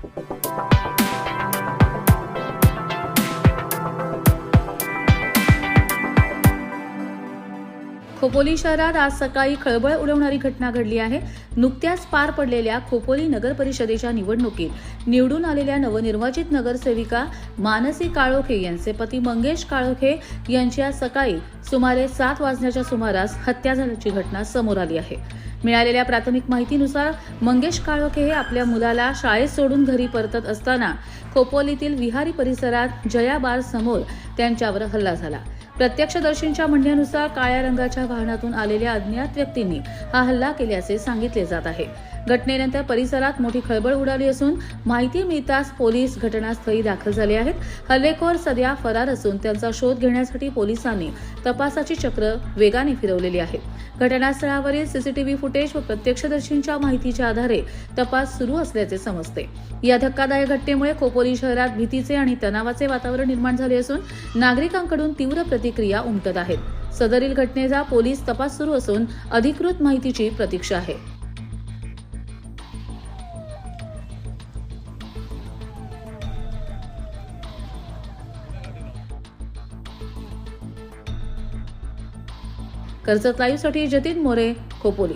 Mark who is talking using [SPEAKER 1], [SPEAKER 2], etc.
[SPEAKER 1] खोपोली शहरात आज सकाळी खळबळ उडवणारी घटना घडली आहे। नुकत्याच पार पडलेल्या खोपोली नगर परिषदेच्या निवडणुकीत निवडून आलेल्या नवनिर्वाचित नगरसेविका मानसी काळोखे यांचे पती मंगेश काळोखे यांची आज सकाळी सुमारे 7 वाजण्याच्या सुमारास हत्या झाल्याची घटना समोर आली आहे। मिळालेल्या प्राथमिक माहितीनुसार मंगेश काळोखे हे आपल्या मुलाला शाळेत सोडून घरी परतत असताना खोपोलीतील विहारी परिसरात जया बार समोर त्यांच्यावर हल्ला झाला। प्रत्यक्षदर्शींच्या म्हणण्यानुसार काळ्या रंगाच्या वाहनातून आलेल्या अज्ञात व्यक्तींनी हा हल्ला केल्याचे सांगितले जात आहे। घटनेनंतर परिसरात मोठी खळबळ उडाली असून माहिती मिळताच पोलीस घटनास्थळी दाखल झाले आहेत। हल्लेखोर सध्या फरार असून त्यांचा शोध घेण्यासाठी पोलिसांनी तपासाची चक्र वेगाने फिरवलेली आहेत। घटनास्थळावरील सीसीटीव्ही फुटेज व प्रत्यक्षदर्शींच्या माहितीच्या आधारे तपास सुरू असल्याचे समजते। या धक्कादायक घटनेमुळे खोपोली शहरात भीतीचे आणि तणावाचे वातावरण निर्माण झाले असून नागरिकांकडून तीव्र प्रतिक्रिया उमटत आहेत। सदरील घटनेचा पोलीस तपास सुरू असून अधिकृत माहितीची प्रतीक्षा आहे। कर्जत लाईव्हसाठी जतीन मोरे, खोपोली।